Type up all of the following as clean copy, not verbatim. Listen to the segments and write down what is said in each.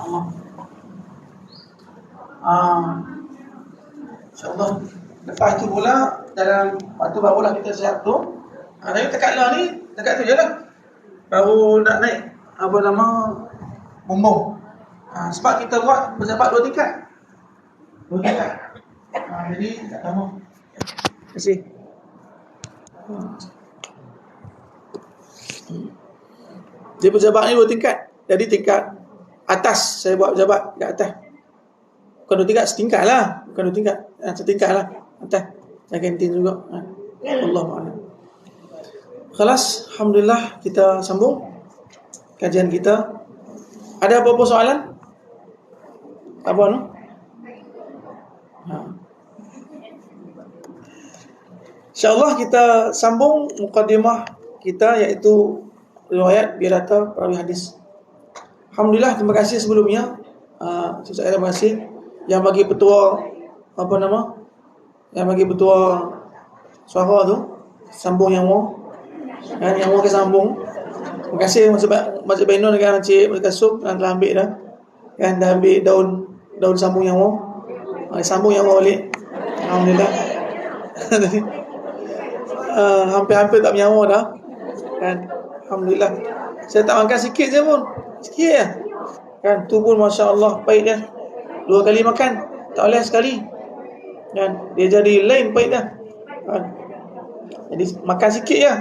InsyaAllah. InsyaAllah. Lepas tu pula dalam waktu barulah kita siap tu. Tapi dekat lah ni, dekat tu je lah baru nak naik apa nama bumbung. Sebab kita buat berjabat 2 tingkat. 2 tingkat. Jadi tak lama. Terima kasih. Dia berjabat ni 2 tingkat. Jadi tingkat atas saya buat berjabat kat atas. Bukan 2 tingkat, setingkat lah. Bukan 2 tingkat, setingkat lah atas. Saya kantin juga. Allahuakbar. Khalas, alhamdulillah kita sambung kajian kita. Ada apa-apa soalan? Apa no? InsyaAllah kita sambung mukadimah kita, iaitu riwayat birata perawi hadis. Alhamdulillah, terima kasih sebelumnya. Saya terima kasih yang bagi petua apa nama? Yang bagi petua suara tu, sambung yang mau. Yang mau ke sambung. Terima kasih Masjid Bainun dengan Encik Kasum yang telah ambil dah. Kan dah ambil daun sambung yang mau. Sambung yang mau balik. Alhamdulillah. Hampir-hampir tak menyawa dah. Kan? Alhamdulillah. Saya tak makan sikit je pun. Sikit je. Kan? Tu pun masya-Allah pahit dia. 2 kali makan, tak boleh sekali. Kan? Dia jadi lain pahit dah. Kan? Jadi makan sikit je.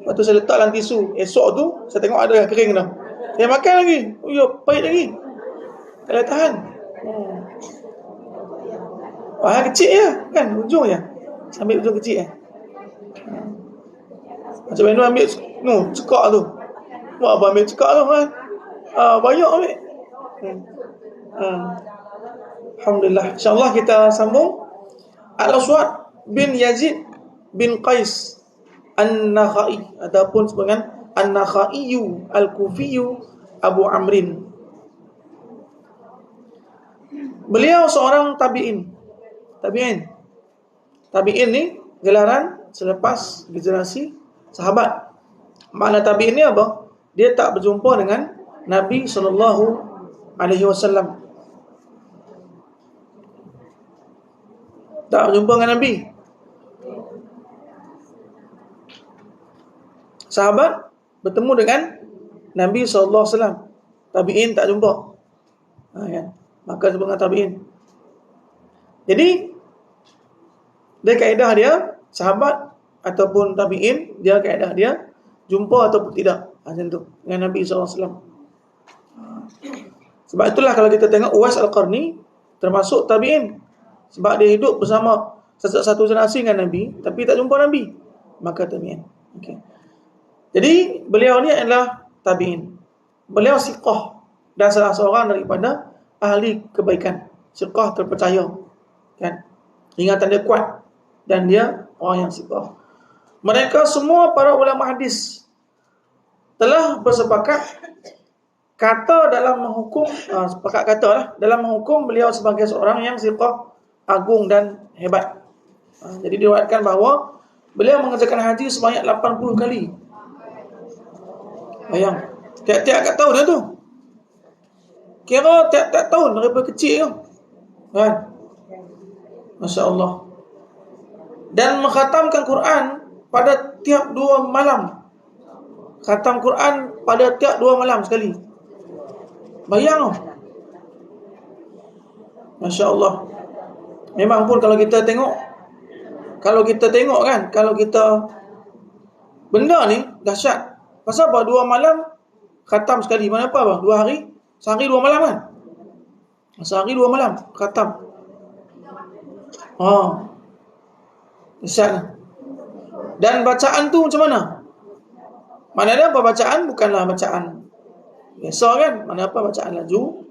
Lepas tu saya letak dalam tisu. Esok tu saya tengok ada yang kering dah. Saya makan lagi. Oh ya, pahit lagi. Tak boleh tahan. Kecil je kan, ujung je. Sambil ujung kecil je. Macam mana ambil cekak tu. Buat apa ambil cekak tu kan? Banyak ambil. Alhamdulillah. InsyaAllah kita sambung. Al-Aswad bin Yazid bin Qais An-Nakhai ataupun sebagai An-Nakhaiyu Al-Kufiyu Abu Amrin. Beliau seorang tabi'in. Tabi'in ni gelaran selepas generasi sahabat. Makna tabi'in ni apa? Dia tak berjumpa dengan Nabi SAW. Tak berjumpa dengan Nabi. Sahabat bertemu dengan Nabi SAW. Tabi'in tak jumpa. Kan? Maka disebut tabi'in. Jadi dia kaedah dia, sahabat ataupun tabi'in, dia kaedah dia jumpa ataupun tidak. Macam tu dengan Nabi SAW. Sebab itulah kalau kita tengok Uwais Al-Qarni termasuk tabi'in. Sebab dia hidup bersama satu generasi dengan Nabi, tapi tak jumpa Nabi, maka tabi'in. Okay. Jadi beliau ni adalah tabi'in. Beliau siqah dan salah seorang daripada ahli kebaikan. Siqah terpercaya. Kan? Ingatan dia kuat dan dia orang yang siqah. Mereka semua para ulama hadis telah bersepakat kata dalam menghukum, sepakat kata lah dalam menghukum beliau sebagai seorang yang siqah, agung dan hebat. Jadi diriwayatkan bahawa beliau mengerjakan haji sebanyak 80 kali. Bayang, tiap-tiap kat tahun tu. Kira tiap-tiap tahun daripada kecil tu. Kan? Masya-Allah. Dan mengkhatamkan Quran pada tiap 2 malam. Khatam Quran pada tiap 2 malam sekali. Bayang tu. Masya-Allah. Memang pun kalau kita tengok kan, kalau kita benda ni dahsyat. Pasal apa? 2 malam khatam sekali. Mana apa bang? 2 hari, sehari 2 malam kan? Sehari 2 malam khatam. Dahsyat. Dan bacaan tu macam mana? Mana ada apa bacaan? Bukanlah bacaan biasa kan? Mana apa bacaan laju.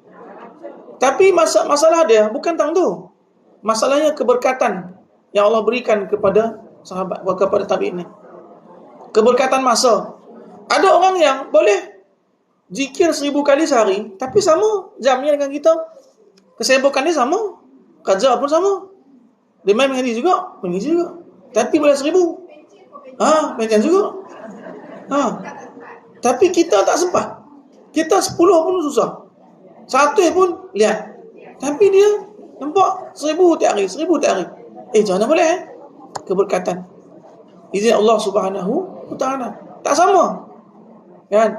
Tapi masalah dia bukan tentang tu. Masalahnya keberkatan yang Allah berikan kepada sahabat, kepada tabi'in ni. Keberkatan masa. Ada orang yang boleh zikir 1000 kali sehari, tapi sama jamnya dengan kita. Kesibukan dia sama, kerja pun sama. Dia main mengaji juga, tapi boleh 1000. Macam juga. Tapi kita tak sempat. Kita 10 pun susah. 100 pun lihat. Tapi dia nampak 1000 tiap hari, 1000 tiap hari. Macam mana boleh keberkatan izin Allah Subhanahu wa taala tak sama, kan?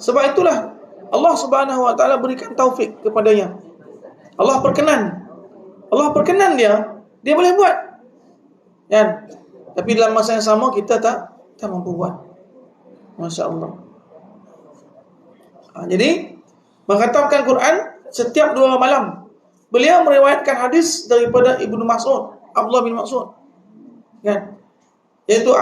Sebab itulah Allah Subhanahu wa taala berikan taufik kepadanya. Allah perkenan dia boleh buat, kan? Tapi dalam masa yang sama kita tak mampu buat. Masya-Allah. Jadi mengkhatamkan Quran setiap 2 malam. Beliau meriwayatkan hadis daripada Ibnu Mas'ud, Abdullah bin Mas'ud, kan? Iaitu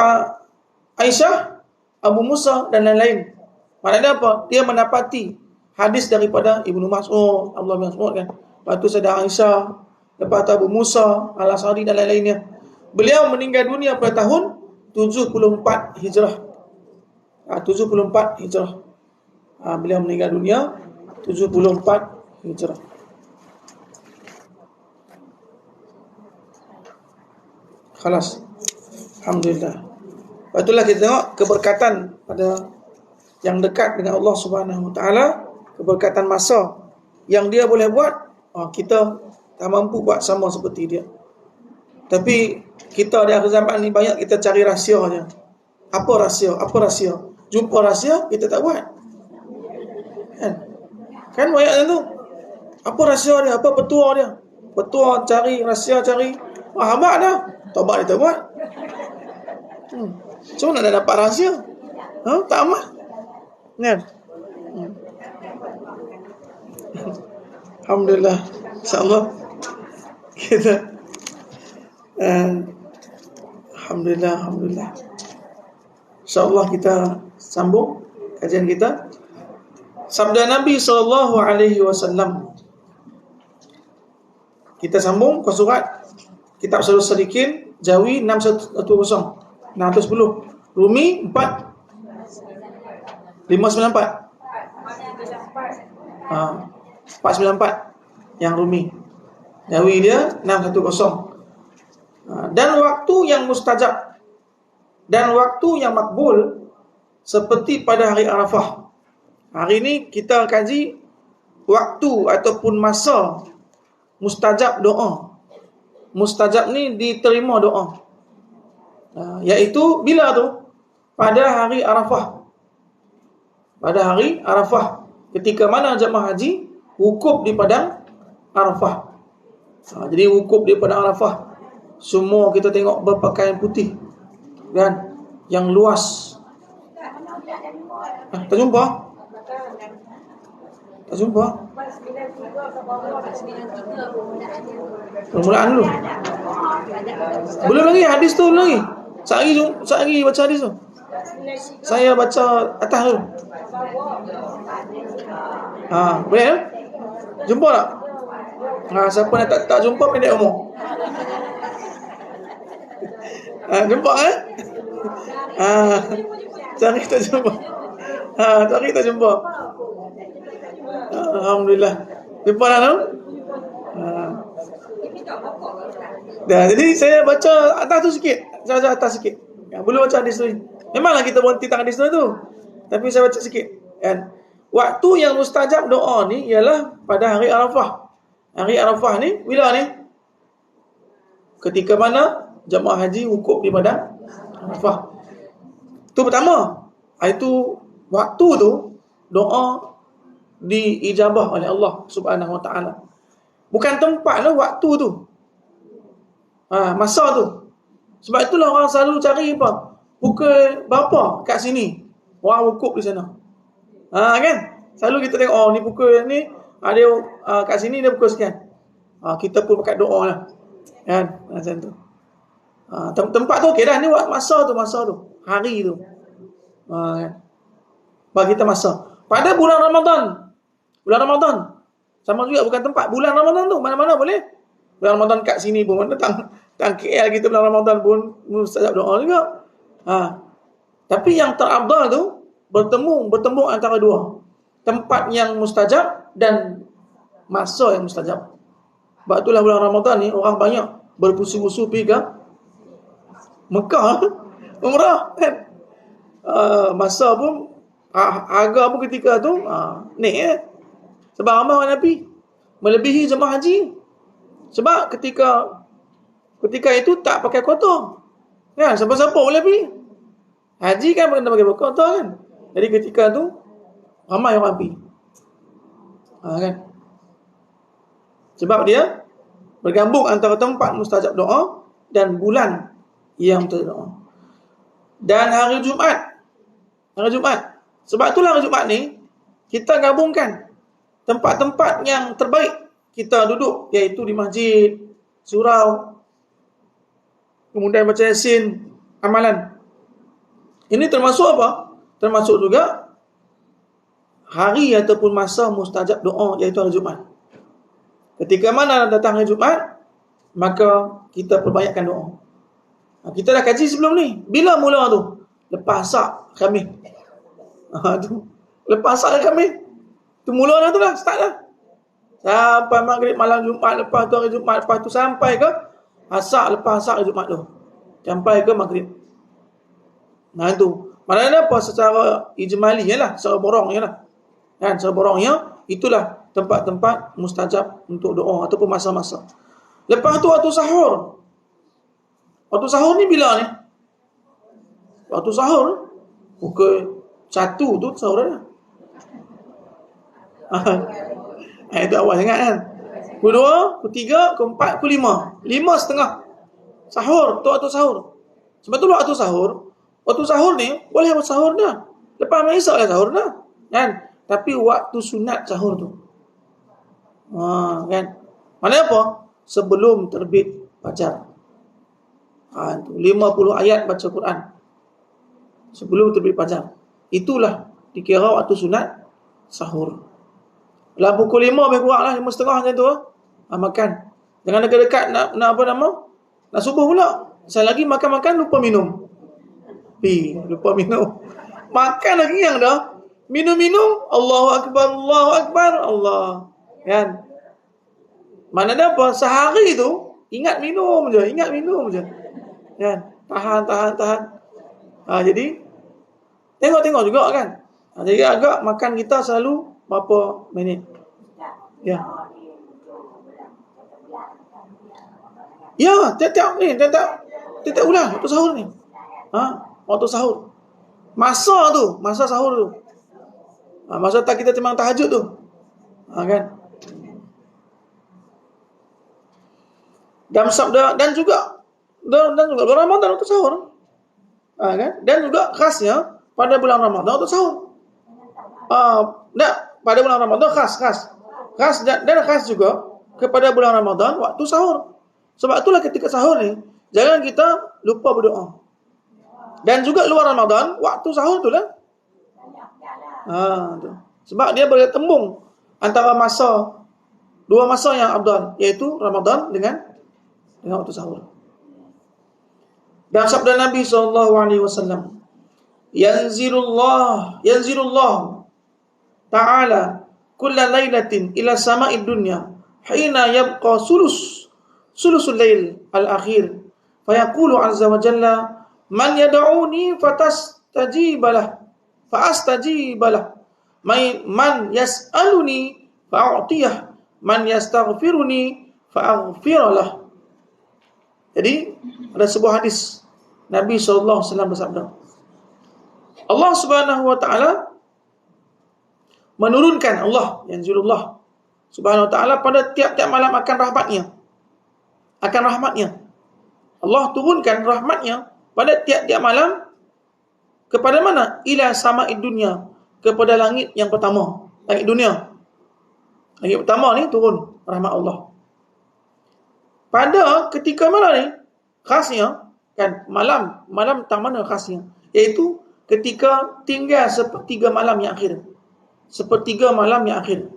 Aisyah, Abu Musa dan lain-lain. Maknanya apa? Dia mendapati hadis daripada Ibnu Mas'ud, Abdullah bin Mas'ud, kan? Lepas tu ada Aisyah, lepas tu Abu Musa Al-Asy'ari dan lain-lainnya. Beliau meninggal dunia pada tahun 74 Hijrah. 74 Hijrah. Beliau meninggal dunia 74 Hijrah. Khalas. Alhamdulillah. Itulah kita tengok keberkatan pada yang dekat dengan Allah Subhanahu Wa Taala, keberkatan masa yang dia boleh buat, kita tak mampu buat sama seperti dia. Tapi kita di akhir zaman ni banyak kita cari rahsia je. Apa rahsia? Jumpa rahsia kita tak buat. Kan banyak tu. Apa rahsia dia? Apa petua dia? Petua cari, rahsia cari. Habaq dah. Taubat dia tak buat. Macam mana nak dapat rahsia? Tak amat. Kan? Alhamdulillah. InsyaAllah kita Alhamdulillah. InsyaAllah kita sambung kajian kita. Sabda Nabi SAW. Kita sambung ke surat Kitab Sadus Sadiqin, Jawi 610, 610, Rumi 494 yang Rumi, Jawi dia 610. Dan waktu yang mustajab dan waktu yang makbul seperti pada hari Arafah. Hari ini kita kaji waktu ataupun masa mustajab doa. Mustajab ni diterima doa, iaitu bila tu? Pada hari Arafah. Pada hari Arafah, ketika mana jemaah haji wukuf di padang Arafah. Jadi wukuf di padang Arafah, semua kita tengok berpakaian putih, kan? Yang luas. Tak jumpa? Permulaan dulu. Belum lagi hadis tu belum lagi. Sehari baca hadis tu. Saya baca atas dulu. Boleh ya? Jumpa tak? Siapa yang tak jumpa pendek umur. Jumpa cari tak jumpa. Cari tak jumpa. Alhamdulillah. Jumpa dah tu? Jadi saya baca atas tu sikit. Saya baca atas sikit. Belum baca hadis tu. Memanglah kita berhenti tak hadis tu. Tapi saya baca sikit, kan? Waktu yang mustajab doa ni ialah pada hari Arafah. Hari Arafah ni bila ni? Ketika mana jemaah haji wukuf di padang Arafah. Itu pertama. Itu waktu tu doa diijabah oleh Allah Subhanahu Wa Taala. Bukan tempat lah, waktu tu. Masa tu. Sebab itulah orang selalu cari apa? Pukul berapa kat sini? Orang wukuf di sana. Kan? Selalu kita tengok, ni pukul ni ada kat sini dia pukul sekian. Kita pun pakai doa lah. Kan? Macam tu. Tempat tu okey dah, ni masa tu. Hari tu. Kan? Bagi kita masa. Pada bulan Ramadan. Sama juga bukan tempat. Bulan Ramadan tu mana-mana boleh. Bulan Ramadan kat sini pun mana tang KL kita bulan Ramadan pun mustajab doa juga. Tapi yang terafdal tu bertemu antara dua. Tempat yang mustajab dan masa yang mustajab. Sebab itulah bulan Ramadan ni orang banyak berpusu-pusu pergi ke Mekah umrah, kan? Masa pun harga pun ketika tu naik. Sebab ramai orang Nabi melebihi jemaah haji. Sebab ketika itu tak pakai kotor. Kan, siapa-siapa boleh pergi. Haji kan kena pakai kotor kan. Jadi ketika tu ramai orang pergi. Kan. Sebab dia bergabung antara tempat mustajab doa dan bulan yang mustajab doa. Dan hari Jumaat. Sebab itulah hari Jumaat ni kita gabungkan tempat-tempat yang terbaik kita duduk, iaitu di masjid, surau, kemudian baca Yasin, amalan. Ini termasuk apa? Termasuk juga hari ataupun masa mustajab doa, iaitu hari Jumaat. Ketika mana datang hari Jumaat, maka kita perbanyakkan doa. Kita dah kaji sebelum ni. Bila mula tu? Lepas asar Khamis. Lepas asar Khamis. Tu mula dah tu dah, start dah. Sampai maghrib malam Jumaat, lepas tu hari Jumaat, lepas tu sampai ke asar, lepas asar hari Jumaat tu. Sampai ke maghrib. Nah itu. Maknanya apa? Secara ijmali lah, secara borongnya lah. Kan, secara borongnya, itulah tempat-tempat mustajab untuk doa ataupun masa-masa. Lepas tu waktu sahur. Waktu sahur ni bila ni? Waktu sahur pukul 1 tu sahur dah. Itu awal sangat kan. Pukul 2, pukul 3, pukul 4, pukul 5. 5:30 sahur, tu waktu sahur. Sebab tu waktu sahur. Waktu sahur ni boleh buat sahur dah. Lepas masak lah sahur dah. Kan? Tapi waktu sunat sahur tu. Kan? Mana apa? Sebelum terbit fajar. 50 ayat baca Quran sebelum terbit fajar. Itulah dikira waktu sunat sahur. Lah pukul 5 lebih kurang lah, 5:30 macam tu. Makan. Jangan dekat-dekat nak apa nama? Nak subuh pula. Saya lagi makan-makan lupa minum. Lupa minum. Makan lagi yang dah. Minum-minum, Allahu Akbar, Allahu Akbar, Allah. Kan? Mana ada apa? Sehari tu ingat minum je. Kan? Tahan. Jadi tengok juga kan. Jadi agak makan kita selalu berapa minit? Ya. Ya, tiap ulang waktu sahur ni. Waktu sahur. Masa sahur tu. Masa tak kita timbang tahajud tu. Kan? Dan sabda dan juga bulan Ramadan waktu sahur. Kan? Dan juga khasnya pada bulan Ramadan waktu sahur. Pada bulan Ramadan khas dan khas juga kepada bulan Ramadan waktu sahur. Sebab itulah ketika sahur ni jangan kita lupa berdoa. Dan juga luar Ramadan waktu sahur tu lah. Tu. Sebab dia bertembung antara dua masa yang afdal, iaitu Ramadan dengan waktu sahur. Dan sabda Nabi SAW, Yanzilullah Ta'ala kulla laylatin ila sama'id dunya hina yabqa sulusul lail al-akhir fayaqulu azza wa jalla man yad'uni fa'astajibalah man yas'aluni fa'u'tiyah man yastaghfiruni fa'aghfiralah. Jadi ada sebuah hadis Nabi SAW bersabda, Allah Subhanahu wa taala menurunkan, Yanzilullah Subhanahu wa taala pada tiap-tiap malam akan rahmatnya. Allah turunkan rahmatnya pada tiap-tiap malam kepada mana? Ila sama'id dunya, kepada langit yang pertama, langit dunia. Langit pertama ni turun rahmat Allah. Pada ketika mana ni? Khasnya kan malam tang mana khasnya? Iaitu ketika tinggal sepertiga malam yang akhir. Sepertiga malam yang akhir.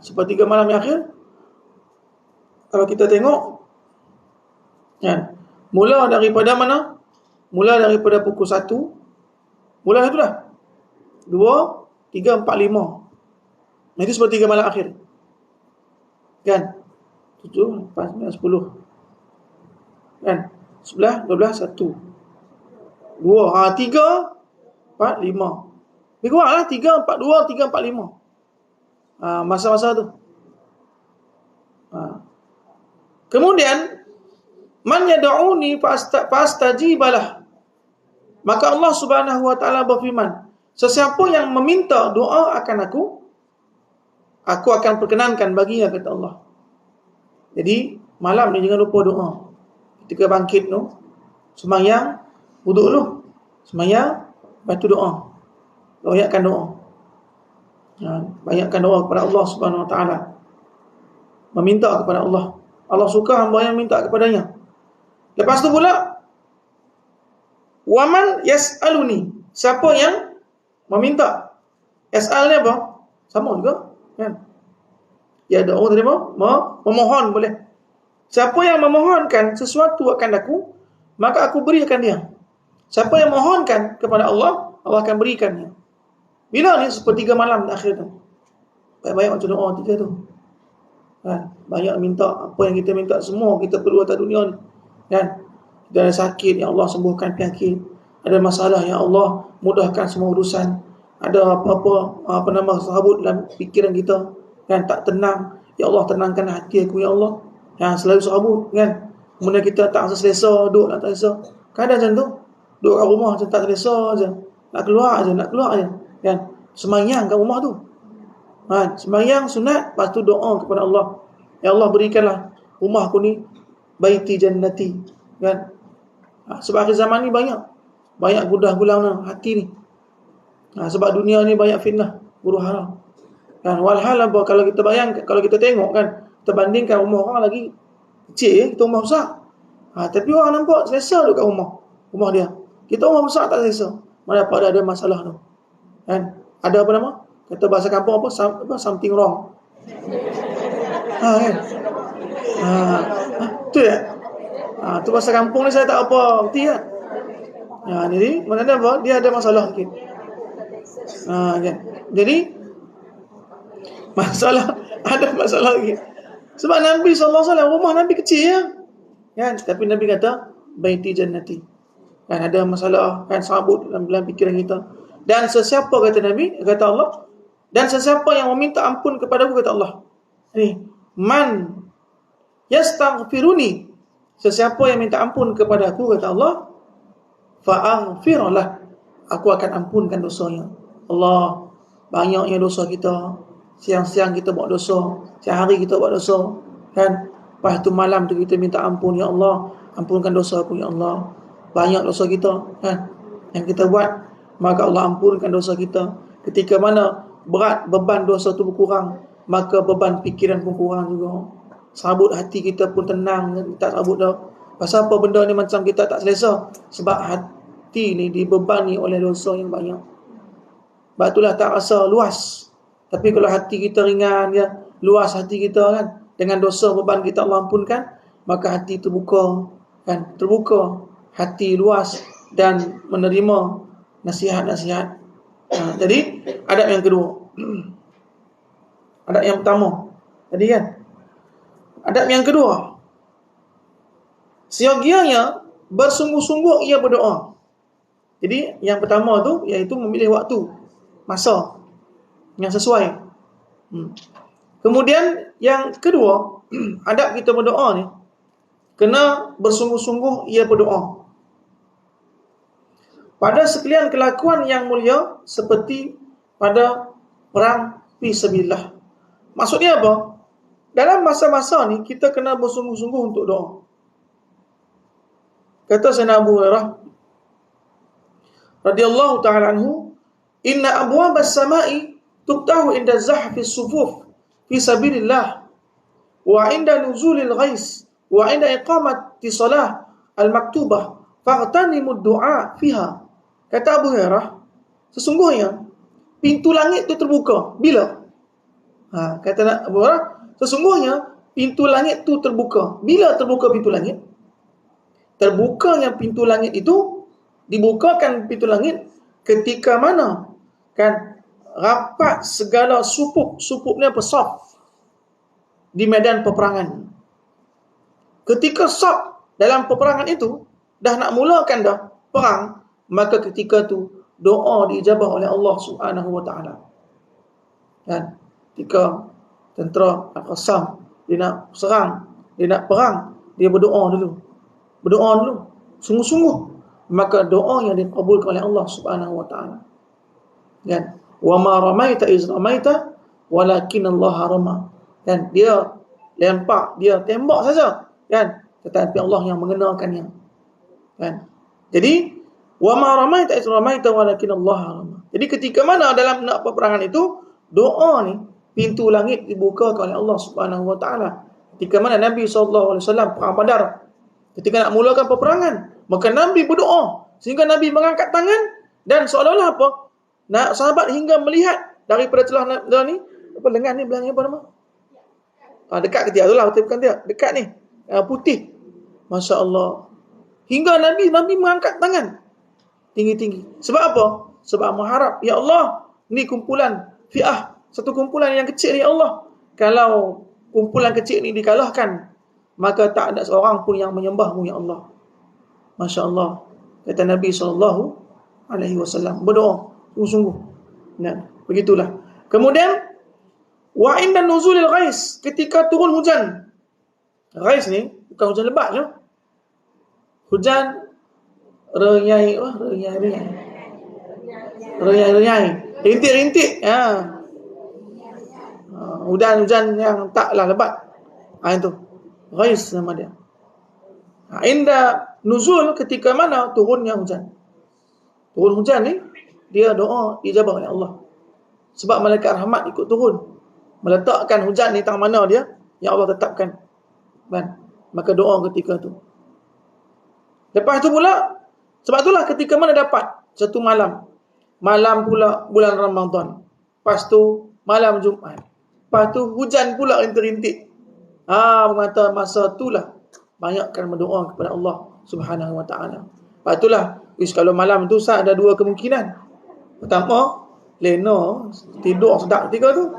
Sepertiga malam yang akhir. Kalau kita tengok kan, mula daripada mana? Mula daripada pukul 1. Mula itu dah 2, 3, 4, 5. Itu sepertiga malam akhir. Kan? 7, 8, 9, 10. Kan? 11, 12, 1. 2, 3, 4, 5. Lebih kurang lah 3, 4, 2, 3, 4, 5. Masa-masa tu. Kemudian man yad'uni fastajibalah. Maka Allah Subhanahu wa taala berfirman, sesiapa yang meminta doa akan aku akan perkenankan baginya, kata Allah. Jadi malam ni jangan lupa doa. Ketika bangkit tu, sembahyang, wuduk dulu. Sembahyang, lepas tu doa. Banyakkan doa. Banyakkan doa kepada Allah Subhanahu wa taala. Meminta kepada Allah. Allah suka hamba yang minta kepadanya. Lepas tu pula, waman yas'aluni, siapa yang meminta. Yas'al ni apa? Sama juga, kan? Ya, doa tadi apa? Memohon boleh. Siapa yang memohonkan sesuatu akan aku, maka aku berikan dia. Siapa yang mohonkan kepada Allah, Allah akan berikannya. Bila ni? Sepertiga malam akhir tu. Banyak-banyak macam doa tiga tu. Kan? Banyak minta apa yang kita minta, semua kita perlu atas dunia ni. Kan? Kita ada sakit, ya Allah sembuhkan penyakit. Ada masalah, ya Allah mudahkan semua urusan. Ada apa nama sahabut dalam fikiran kita, kan, tak tenang, ya Allah tenangkan hati aku, ya Allah. Yang selalu sahabut, kan. Kemudian kita tak selesa, duduk tak selesa. Kadang macam tu, duduk kat rumah macam tak selesa je. Nak keluar je, kan. Sembahyang kat rumah tu. Sembahyang sunat, lepas tu doa kepada Allah. Ya Allah berikanlah rumah aku ni baiti jannati, kan. Sebab akhir zaman ni banyak gudah gulana hati ni. Sebab dunia ni banyak fitnah, huru hara. Kan, walhal apa, kalau kita bayangkan, kalau kita tengok, kan, kita bandingkan rumah orang lagi kecil, kita rumah besar. Tapi orang nampak selesa duduk kat rumah dia. Kita rumah besar tak selesa. Mana apa ada masalah tu. Kan? Ada apa nama? Kata bahasa kampung apa? Something wrong. Kan? Tu ya. Tu bahasa kampung ni saya tak apa erti kan. Jadi maknanya apa? Dia ada masalah sikit. Kan? Jadi ada masalah lagi. Sebab Nabi SAW rumah Nabi kecil ya. Kan? Tapi Nabi kata baiti jannati. Kan ada masalah, kan, sabut dalam fikiran kita. Dan sesiapa, kata Nabi, kata Allah, dan sesiapa yang meminta ampun kepada aku, kata Allah. Ni, man yastaghfiruni, sesiapa yang minta ampun kepada aku, kata Allah, fa'aghfirlah, aku akan ampunkan dosanya. Allah, banyaknya dosa kita. Siang-siang kita buat dosa, siang hari kita buat dosa, kan. Lepas tu malam tu kita minta ampun, ya Allah, ampunkan dosa aku, ya Allah. Banyak dosa kita, kan, yang kita buat, maka Allah ampunkan dosa kita. Ketika mana berat beban dosa tu berkurang, maka beban fikiran pun kurang juga. Sabut hati kita pun tenang, tak sabut dah. Pasal apa benda ni macam kita tak selesa? Sebab hati ni dibebani oleh dosa yang banyak. Sebab itulah tak rasa luas. Tapi kalau hati kita ringan, ya, luas hati kita, kan, dengan dosa beban kita Allah ampunkan, maka hati terbuka, kan, terbuka, hati luas dan menerima nasihat-nasihat. Jadi adab yang kedua. Adab yang pertama tadi, kan. Adab yang kedua, seyogianya bersungguh-sungguh ia berdoa. Jadi yang pertama tu iaitu memilih waktu, masa yang sesuai. Kemudian yang kedua, adab kita berdoa ni kena bersungguh-sungguh ia berdoa pada sekalian kelakuan yang mulia seperti pada perang fisabilillah. Maksudnya apa? Dalam masa-masa ni kita kena bersungguh-sungguh untuk doa. Kata Sayyidina Abu Hurairah radhiyallahu ta'ala anhu, inna abwabas samai tuftahu inda zahfi sufuf fi sabilillah wa inda nuzulil ghais wa inda iqamati salah al-maktubah faghtanimu du'a fiha. Kata Abu Hurairah, sesungguhnya pintu langit itu terbuka. Bila? Kata Abu Hurairah, sesungguhnya pintu langit itu terbuka. Bila terbuka pintu langit? Terbukanya pintu langit itu, dibukakan pintu langit ketika mana, kan, rapat segala supupnya pesaf di medan peperangan. Ketika saf dalam peperangan itu dah nak mulakan dah perang, maka ketika tu doa diijabah oleh Allah Subhanahu wa taala. Kan? ketika tentera Al-Qassam dia nak serang, dia nak perang, dia berdoa dulu. Berdoa dulu sungguh-sungguh, maka doa yang dikabulkan oleh Allah Subhanahu wa taala. Kan? Wa ma ramaita iz ramaita walakin Allah rama. Kan? Dia lempar, dia tembak saja, kan? Tetapi Allah yang mengenakannya. Kan? Jadi wa ma ramaita iz ramaita walakin Allah rama. Jadi ketika mana dalam nak peperangan itu, doa ni pintu langit dibukakan oleh Allah Subhanahu wa taala. Ketika mana Nabi SAW perang Badar, ketika nak mulakan peperangan, maka Nabi berdoa sehingga Nabi mengangkat tangan dan seolah-olah apa? Nak sahabat hingga melihat daripada celah ni, apa lengan ni belakang apa nama? Dekat ke tiap tu lah, bukan tiap, dekat ni. Putih. Masya-Allah. Hingga Nabi mengangkat tangan tinggi-tinggi. Sebab apa? Sebab mengharap, ya Allah, ni kumpulan fi'ah, satu kumpulan yang kecil ni, ya Allah. Kalau kumpulan kecil ni dikalahkan, maka tak ada seorang pun yang menyembahmu, ya Allah. Masya Allah. Kata Nabi SAW berdoa sungguh-sungguh. Nah, begitulah. Kemudian wa inda nuzulil ghais, ketika turun hujan. Ghais ni bukan hujan lebat je. Hujan renyai, rintik-rintik. Hujan-hujan yang taklah lebat. Itu ghais nama dia. Inda nuzul, ketika mana turunnya hujan. Turun hujan ni, dia doa dijabah oleh Allah. Sebab malaikat rahmat ikut turun, meletakkan hujan ni tang mana dia, yang Allah tetapkan. Kan? Maka doa ketika tu. Lepas tu pula, sebab itulah ketika mana dapat satu malam pula bulan Ramadan, lepas tu malam Jumaat, lepas tu hujan pula rintik-rintik. Mengata masa itulah banyakkan berdoa kepada Allah Subhanahu wa taala. Lepas itulah, kalau malam tu ada dua kemungkinan. Pertama, lena tidur sedap ketika tu.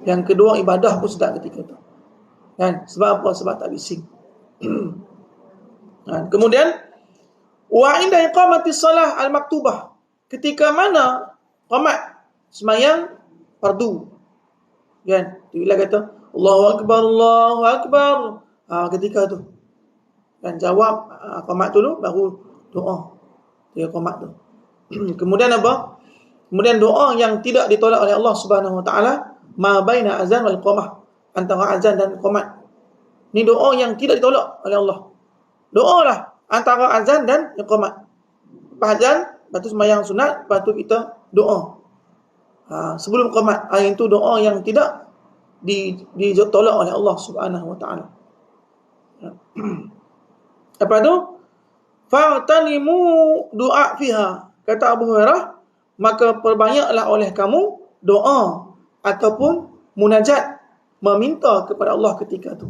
Yang kedua, ibadah pun sedap ketika tu. Kan? Sebab apa? Sebab tak bising. Kemudian wa inda iqamatis salah al-maktubah, ketika mana qamat sembahyang fardu. Kan? Bila kata Allahu akbar, Allahu akbar, ketika tu kan jawab qamat dulu baru doa. Dia qamat tu. Kemudian apa? Kemudian doa yang tidak ditolak oleh Allah Subhanahu wa taala, ma baina azan wal qamah, antara azan dan qamat. Ni doa yang tidak ditolak oleh Allah. Doalah antara azan dan iqamat. Lepas azan, lepas tu sembahyang sunat, lepas tu kita doa. Sebelum qamat, itu doa yang tidak ditolak oleh Allah Subhanahu wa taala. Lepas tu, fa'tanimu du'a fiha, kata Abu Hurairah, maka perbanyaklah oleh kamu doa ataupun munajat, meminta kepada Allah ketika itu.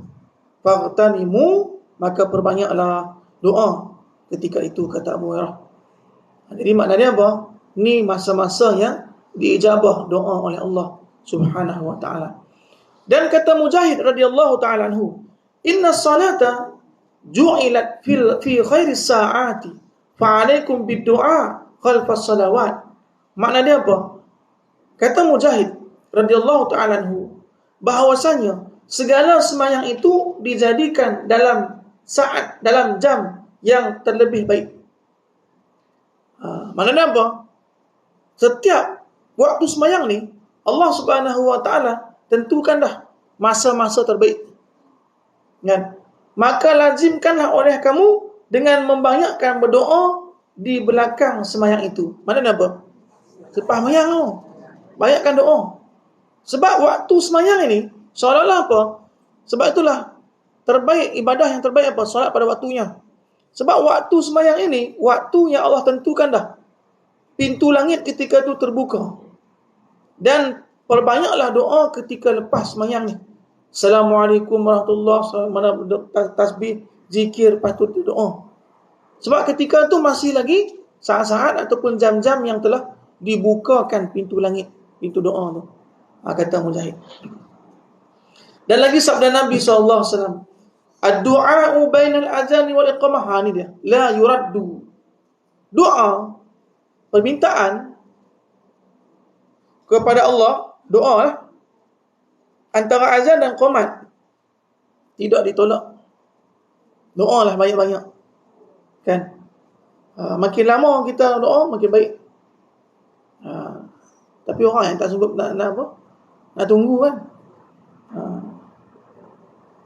Fa'tanimu, maka perbanyaklah doa ketika itu, kata Abu Hurairah. Jadi maknanya apa? Ni masa-masa yang diijabah doa oleh Allah Subhanahu wa taala. Dan kata Mujahid radhiyallahu taala anhu, inna salata ju'ilat fi khairis sa'ati fa'alaikum bid-du'a khalfas salawat. Maknanya apa? Kata Mujahid radhiyallahu taala anhu, bahwasanya segala sembahyang itu dijadikan dalam saat, dalam jam yang terlebih baik. Maknanya apa? Setiap waktu sembahyang ni, Allah Subhanahu wa taala tentukan dah masa-masa terbaik. Kan? Maka lazimkanlah oleh kamu dengan membanyakkan berdoa di belakang sembahyang itu. Maknanya apa? Selepas sembahyang tu, banyakkan doa. Sebab waktu sembahyang ini seolah-olah apa? Sebab itulah terbaik, ibadah yang terbaik apa? Solat pada waktunya. Sebab waktu sembahyang ini, waktu yang Allah tentukan dah. Pintu langit ketika itu terbuka. Dan perbanyaklah doa ketika lepas sembahyang ni. Assalamualaikum warahmatullahi wabarakatuh, tasbih, zikir, lepas tu doa. Sebab ketika itu masih lagi saat-saat ataupun jam-jam yang telah dibukakan pintu langit, pintu doa tu. Kata Mujahid. Dan lagi sabda Nabi SAW, ad-du'a'u bainal azani wal iqamah. Ni dia. La yuraddu. Doa, permintaan kepada Allah, doa lah, antara azan dan qomat tidak ditolak. Doa lah banyak-banyak. Kan? Makin lama kita doa makin baik. Tapi orang yang tak sanggup nak apa? Nak tunggu kan.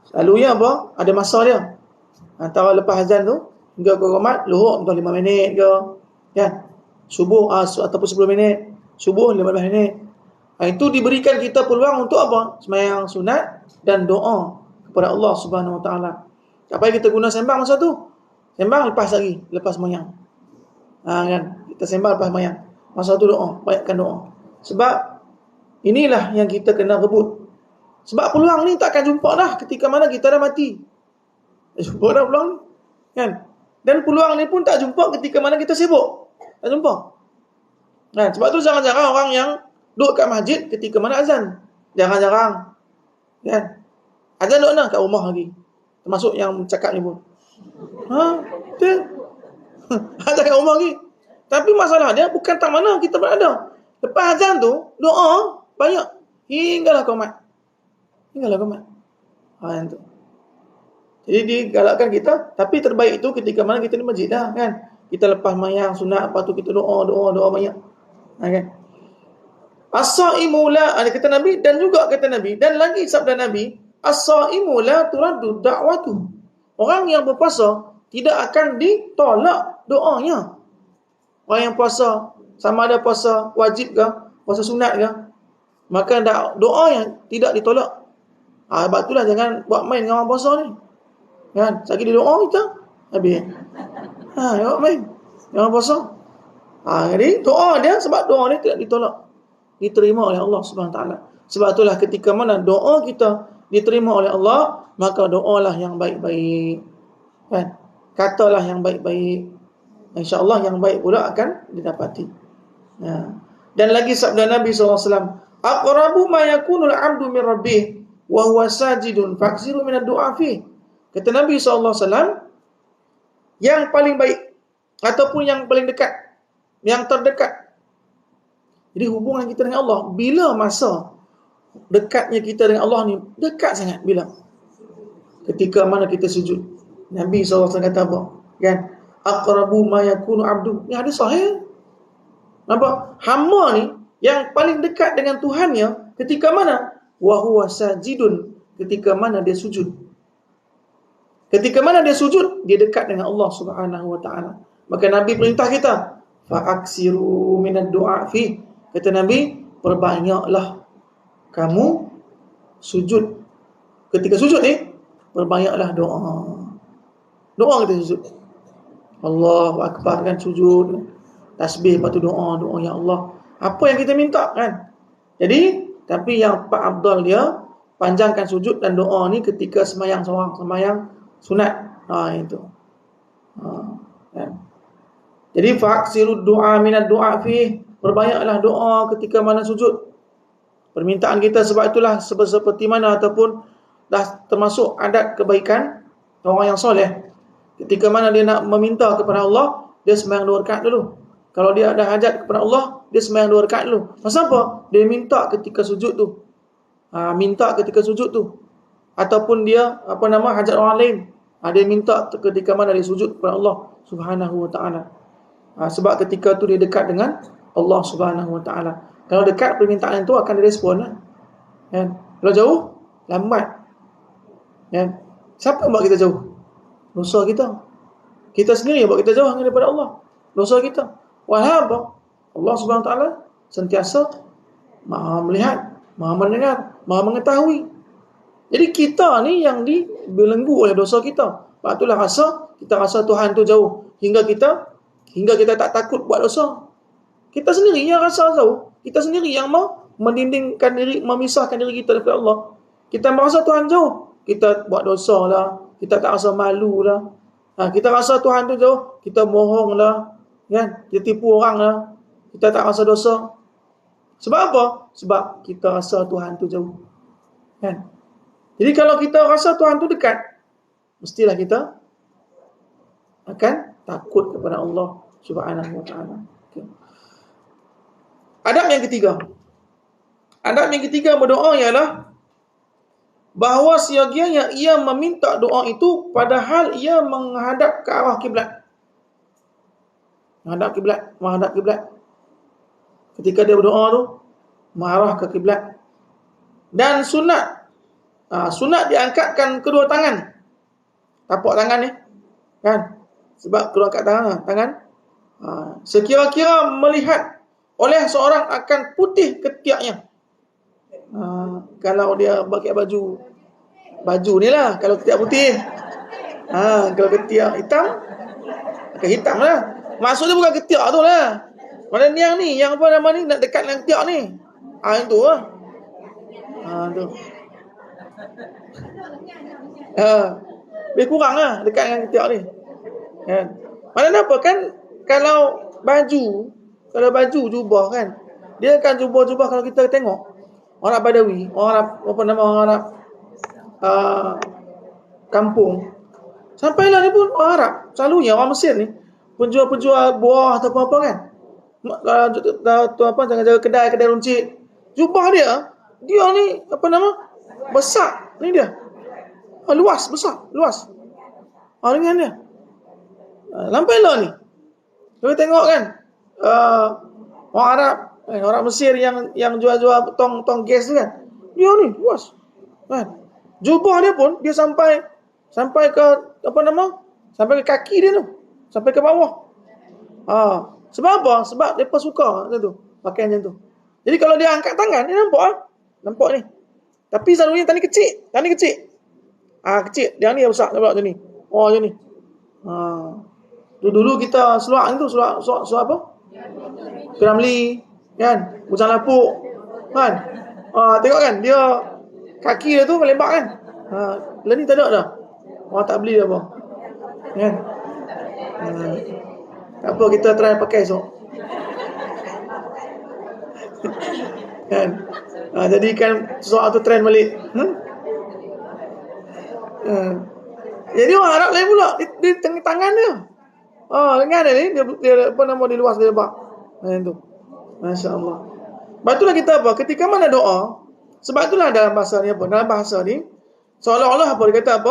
Selalunya apa? Ada masa dia. Antara lepas azan tu hingga ke qomat, luhur entah 5 minit ke, kan? Subuh ataupun 10 minit, subuh 15 minit. Itu diberikan kita peluang untuk apa? Sembahyang sunat dan doa kepada Allah Subhanahu Wa Taala. Tak payah kita guna sembang masa tu. Sembang lepas lagi, lepas sembahyang. Kan? Kita sembang lepas sembahyang. Masa tu doa, banyakkan doa. Sebab inilah yang kita kena rebut. Sebab peluang ni takkan jumpa dah ketika mana kita dah mati. Jumpa dah peluang ni. Kan? Dan peluang ni pun tak jumpa ketika mana kita sibuk. Tak jumpa. Kan? Sebab tu jarang-jarang orang yang duduk kat masjid ketika mana azan. Jarang-jarang. Kan? Azan duduk mana? Kat rumah lagi. Termasuk yang cakap ni pun. Betul? Azan kat rumah lagi. Tapi masalah dia bukan tak mana kita berada. Lepas azan tu, doa banyak. Hinggalah qomat. Yang tu. Jadi digalakkan kita, tapi terbaik itu ketika mana kita di masjid dah, kan? Kita lepas mayang sunat, lepas tu kita doa banyak. Kan? As-saimu la, ada kata Nabi, dan juga kata Nabi, dan lagi sabda Nabi, as-saimu la turaddu da'watu. Orang yang berpuasa tidak akan ditolak doanya. Orang yang puasa, sama ada puasa wajib ke, puasa sunat ke, maka doa yang tidak ditolak. Sebab itulah jangan buat main dengan orang puasa ni. Kan? Sekali dia doa kita, habis. Jangan buat main dengan orang puasa. Jadi doa dia, sebab doa ni tidak ditolak, diterima oleh Allah Subhanahu Wa Taala. Sebab itulah ketika mana doa kita diterima oleh Allah, maka doalah yang baik-baik. Kan? Katalah yang baik-baik. InsyaAllah yang baik pula akan didapati. Dan lagi sabda Nabi SAW, aqrabu ma yakunul abdu min rabbih wa huwa sajidun faksiru minad du'a fi. Kata Nabi SAW, yang paling baik ataupun yang paling dekat, yang terdekat, jadi hubungan kita dengan Allah, bila masa dekatnya kita dengan Allah ni dekat sangat, bila? Ketika mana kita sujud. Nabi SAW kata apa? Kan? Aqrabu ma yakunu abdu. Ni hadis sahih. Nampak? Hamba ni yang paling dekat dengan Tuhannya ketika mana? Wa huwa sajidun, ketika mana dia sujud. Ketika mana dia sujud, dia dekat dengan Allah Subhanahu Wa Taala. Maka Nabi perintah kita, fa'aksiru minad du'a fi. Kata Nabi, perbanyaklah kamu sujud. Ketika sujud ni, perbanyaklah doa. Doa kita sujud. Allahu Akbar, kan, sujud, tasbih, lepas tu doa, ya Allah. Apa yang kita minta, kan? Jadi, tapi yang Pak Abdul dia panjangkan sujud dan doa ni ketika sembahyang seorang, sembahyang sunat. Itu. Kan? Jadi fa'aksiru du'a minad du'a fi. Perbanyaklah doa ketika mana sujud. Permintaan kita, sebab itulah seperti mana ataupun dah termasuk adat kebaikan orang yang soleh. Ketika mana dia nak meminta kepada Allah, dia sembahyang 2 rakaat dulu. Kalau dia ada hajat kepada Allah, dia sembahyang 2 rakaat dulu. Pasal apa? Dia minta ketika sujud tu. Minta ketika sujud tu. Ataupun dia hajat orang lain. Dia minta ketika mana dia sujud kepada Allah Subhanahu Wa Taala. Sebab ketika tu dia dekat dengan Allah Subhanahu Wa Taala. Kalau dekat, permintaan itu akan direspon. Kan? Kalau jauh, lambat. Kan? Siapa yang buat kita jauh? Dosa kita. Kita sendiri yang buat kita jauh daripada Allah. Dosa kita. Wahaba Allah Subhanahu Wa Taala sentiasa Maha melihat, Maha mendengar, Maha mengetahui. Jadi kita ni yang dibelenggu oleh dosa kita. Sebab itulah kita rasa Tuhan tu jauh hingga kita tak takut buat dosa. Kita sendiri yang rasa jauh. Kita sendiri yang mendindingkan diri, memisahkan diri kita daripada Allah. Kita merasa Tuhan jauh, kita buat dosa lah, kita tak rasa malu lah. Kita rasa Tuhan tu jauh, kita bohong lah, kan? Kita tipu orang lah, kita tak rasa dosa. Sebab apa? Sebab kita rasa Tuhan tu jauh, kan? Jadi kalau kita rasa Tuhan tu dekat, mestilah kita akan takut kepada Allah Subhanahu Wa Taala. Okay. Adab yang ketiga berdoa ialah bahawa seyogianya ia meminta doa itu padahal ia menghadap ke arah kiblat. Menghadap kiblat. Ketika dia berdoa tu mengarah ke kiblat. Dan sunat diangkatkan kedua tangan. Tapak tangan ni, kan? Sebab kedua angkat tangan. Sekira-kira melihat oleh seorang akan putih ketiaknya. Kalau dia pakai baju ni lah, kalau ketiak putih. Kalau ketiak hitam, pakai hitam lah. Maksudnya bukan ketiak tu lah. Mana ni yang apa nama ni, nak dekat dengan ketiak ni. Itu lah. Tu. Lebih kurang lah dekat dengan ketiak ni. Kan? Mana apa kan, kalau baju jubah kan, dia akan jubah kalau kita tengok orang Badawi, orang Arab kampung. Sampailah ni pun orang Arab, selalunya orang Mesir ni penjual buah atau apa kan. Jangan jaga kedai runcit. Jubah dia ni besar ni dia. Luas. Dengan dia. Lampailah ni. Kita tengok kan, orang Arab, orang Mesir yang jual-jual tong gas tu kan. Dia ni luas. Kan? Jubah dia pun dia sampai ke sampai ke kaki dia tu. Sampai ke bawah. Sebab apa? Sebab depa suka macam tu, pakai macam tu. Jadi kalau dia angkat tangan, dia nampak ni. Tapi selalunya tani kecil. Kecil. Yang ni besar macam ni. Macam ni. Dulu kita seluar apa? Piramli, kan? Bujang lapuk, kan? Tengok kan, dia kaki dia tu melembak kan? Lah ni tak ada dah. Orang tak beli dah apa. Kan? Tak apa, kita try pakai esok. Kan? Jadikan sesuatu trend balik. Jadi orang Arab lain pula, di tengah tangan dia. Lengan dia ni, dia di luas dia lebar. Macam tu. Masya-Allah. Lepas itulah kita ketika mana doa, sebab itulah dalam bahasa ni dalam bahasa ni seolah-olah dia kata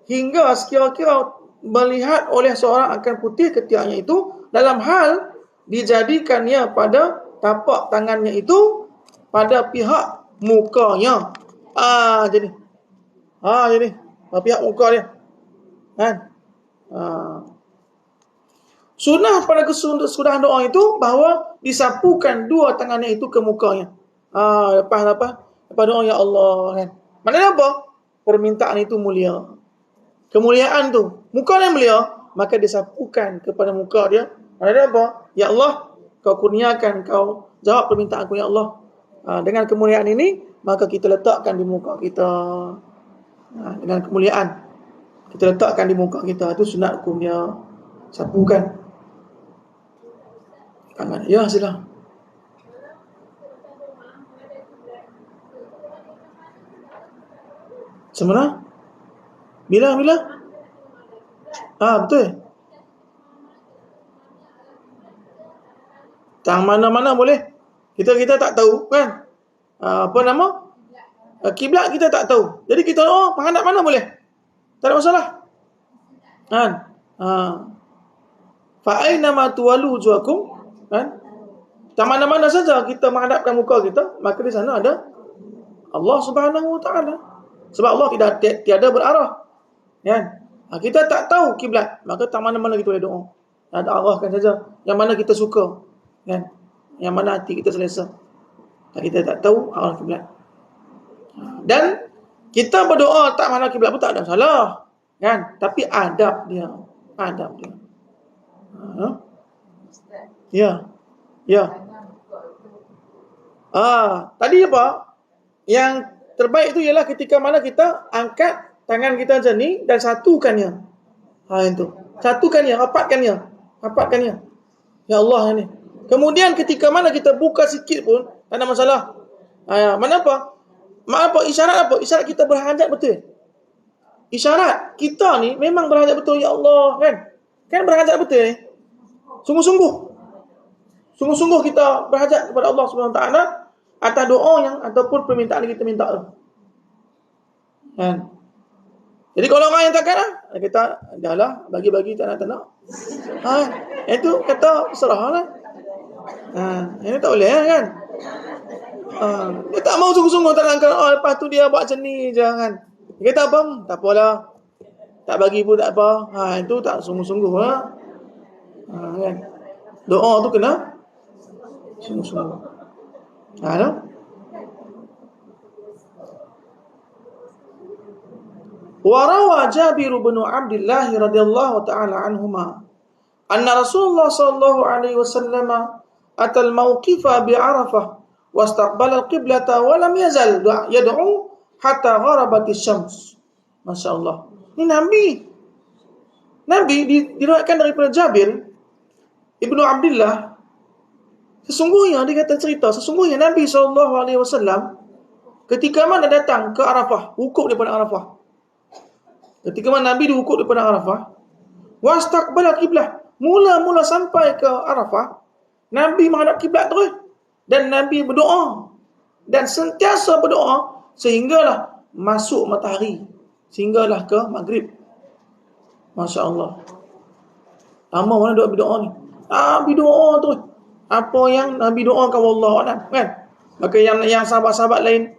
hingga sekira-kira melihat oleh seorang akan putih ketiaknya itu dalam hal dijadikannya pada tapak tangannya itu pada pihak mukanya. Jadi pihak muka dia. Kan? Sunnah pada kesudahan doa itu bahawa disapukan dua tangannya itu ke mukanya. Lepas doa ya Allah kan. Maknanya apa? Permintaan itu mulia. Kemuliaan tu, muka yang mulia, maka disapukan kepada muka dia. Maknanya apa? Ya Allah, kau kurniakan, kau jawab permintaanku ya Allah. Dengan kemuliaan ini, maka kita letakkan di muka kita. Dengan kemuliaan kita letakkan di muka kita. Itu sunat hukum dia. Sapukan tangan. Ya, sila. Semana? Bila? Betul. Tang mana-mana boleh. Kita tak tahu kan? Kiblat kita tak tahu. Jadi kita menghadap mana boleh. Tak ada masalah. Kan? Fa aina ma tuwalu wujuhakum, kan? Tak mana-mana saja kita menghadapkan muka kita, maka di sana ada Allah Subhanahu wa taala. Sebab Allah tiada berarah. Kan? Kita tak tahu kiblat, maka tak mana-mana kita boleh doa. Ada arahkan saja yang mana kita suka. Kan? Yang mana hati kita selesa. Kita tak tahu arah kiblat. Dan kita berdoa tak mana kiblat pun tak ada masalah. Kan? Tapi adab dia. Ya. Tadi apa? Yang terbaik itu ialah ketika mana kita angkat tangan kita macam ni dan satukannya. Itu. Satukannya, rapatkannya. Ya Allah ni. Kemudian ketika mana kita buka sikit pun tak ada masalah. Mana apa? Isyarat apa? Isyarat kita berhajat betul. Isyarat kita ni memang berhajat betul ya Allah kan? Kan berhajat betul ni. Sungguh-sungguh kita berhajat kepada Allah Subhanahu Wa Taala atas doa yang ataupun permintaan yang kita minta tu. Kan? Jadi kalau orang yang takkan dia kata, dah lah, bagi-bagi tak nak. Itu kata serahlah. Ini tak boleh kan? Dia tak mau sungguh-sungguh tak nak, lepas tu dia buat macam ni je kan. Dia kata apa? Tak apalah. Tak bagi pun tak apa. Itu tak sungguh-sungguh lah. Kan? Doa tu kena sungguh-sungguh. No? Warawa Jabir bin Abdullah radhiyallahu ta'ala anhuma anna Rasulullah sallallahu alaihi wasallam atal mawqifa bi Arafah wastaqbala al-qiblata wa lam yazal yad'u hatta gharabatis syams. Masya-Allah. Ini Nabi diriwayatkan daripada Jabir Ibnu Abdullah, sesungguhnya dia kata cerita, sesungguhnya Nabi sallallahu alaihi wasallam ketika mana datang ke Arafah, wukuf daripada Arafah. Ketika mana Nabi diwukuf daripada Arafah, wastaqbala qiblah, mula-mula sampai ke Arafah, Nabi menghadap kiblat terus dan Nabi berdoa dan sentiasa berdoa sehinggalah masuk matahari, sehinggalah ke maghrib. Masya-Allah. Lama mana doa berdoa ni? Nabi doa terus. Apa yang Nabi doakan wallahu a'lam, kan? Maka yang sahabat-sahabat lain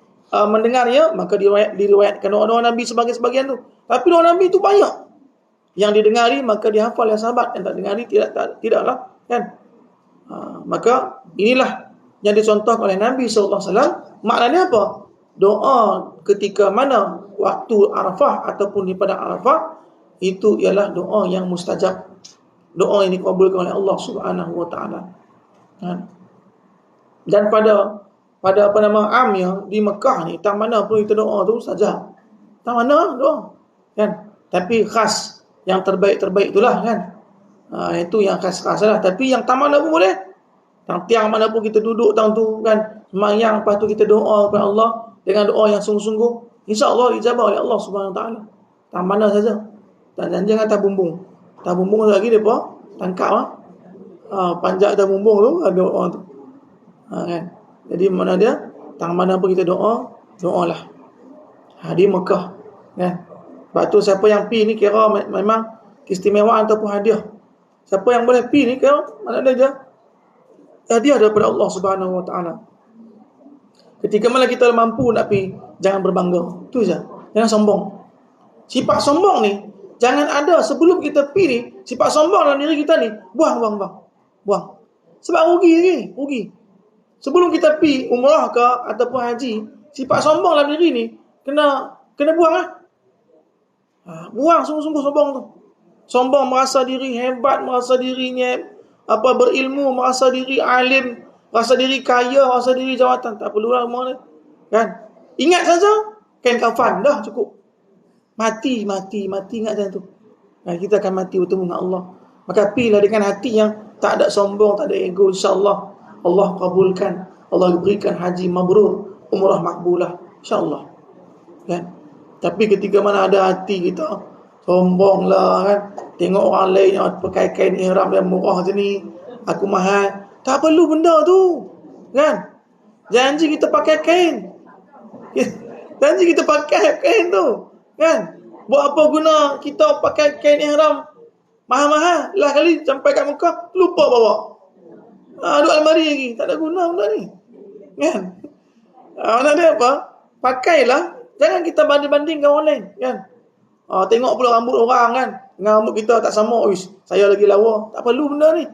mendengar ya, maka diriwayatkan doa-doa Nabi sebagian tu. Tapi doa Nabi tu banyak. Yang didengari maka dihafal yang sahabat, yang tak dengari tidaklah, kan? Maka inilah yang dicontohkan oleh Nabi sallallahu alaihi wasallam. Maknanya apa? Doa ketika mana waktu Arafah ataupun di padang Arafah itu ialah doa yang mustajab. Doa yang dikabulkan oleh Allah Subhanahu wa taala. Dan pada amnya di Mekah ni, tak mana pun kita doa tu saja. Tak mana doa, kan? Tapi khas yang terbaik itulah, kan? Itu yang khas-khas lah. Tapi yang tak mana pun boleh. Tiang mana pun kita duduk tang tu, kan? Sembahyang, lepas tu kita doa kepada Allah dengan doa yang sungguh-sungguh, insya-Allah dijabah oleh Allah Subhanahu wa taala. Tak mana saja. Dan jangan tak bumbung. Tak bumbung lagi depa tangkap panjat tak bumbung tu ada orang tu. Kan? Jadi mana dia? Tang mana pun kita doalah. Di Mekah, kan? Sebab tu siapa yang pi ni kira memang keistimewaan ataupun hadiah. Siapa yang boleh pi ni kira mana dia hadiah daripada Allah Subhanahu wa taala. Ketika mana kita mampu nak pi, jangan berbangga. Tu saja. Jangan sombong. Sifat sombong ni jangan ada sebelum kita pi ni, sifat sombong dalam diri kita ni, buang. Sebab rugi. Sebelum kita pi umrah ke ataupun haji, sifat sombong dalam diri ni kena buang lah. Buang sungguh-sungguh sombong tu. Sombong merasa diri hebat, merasa diri ni berilmu, merasa diri alim, merasa diri kaya, merasa diri jawatan. Tak perlu lah semua ni, kan? Ingat saja kain kafan dah cukup. Mati ingat macam tu. Kita akan mati bertemu dengan Allah. Maka pilah dengan hati yang tak ada sombong, tak ada ego, insya-Allah Allah kabulkan. Allah berikan haji mabrur, umrah makbulah, insya-Allah. Kan? Tapi ketika mana ada hati kita sombonglah, kan? Tengok orang lain yang pakai kain ihram yang murah macam ni, aku mahal. Tak perlu benda tu. Kan? Janji kita pakai kain. Janji kita pakai kain tu. Kan? Buat apa guna kita pakai kain ihram mahal-mahal lah kali sampai kat Mekah lupa bawa. Duduk almari lagi, tak ada guna benda ni. Kan? Mana dia apa? Pakailah, jangan kita banding-bandingkan orang lain, kan? Tengok pula rambut orang, kan? Dengan rambut kita tak sama, saya lagi lawa. Tak perlu benda ni.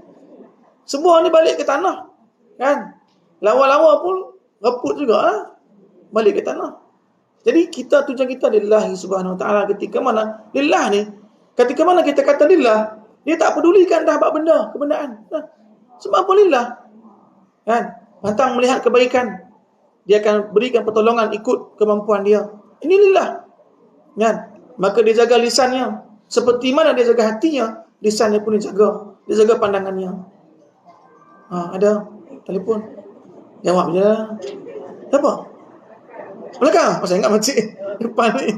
Semua ni balik ke tanah, kan? Lawa-lawa pun reput jugalah, balik ke tanah. Jadi tujuan kita lillahi subhanahu wa ta'ala. Ketika mana lillah ni, ketika mana kita kata lillah, dia tak pedulikan dah bab benda, kebendaan. Sebab apa lillah? Kan? Pantang melihat kebaikan, dia akan berikan pertolongan ikut kemampuan dia. Ini lillah. Kan? Maka dia jaga lisannya. Seperti mana dia jaga hatinya, lisannya pun dia jaga. Dia jaga pandangannya. Ada telefon. Jawab je. Siapa? Belakang, saya ingat makcik depan ni.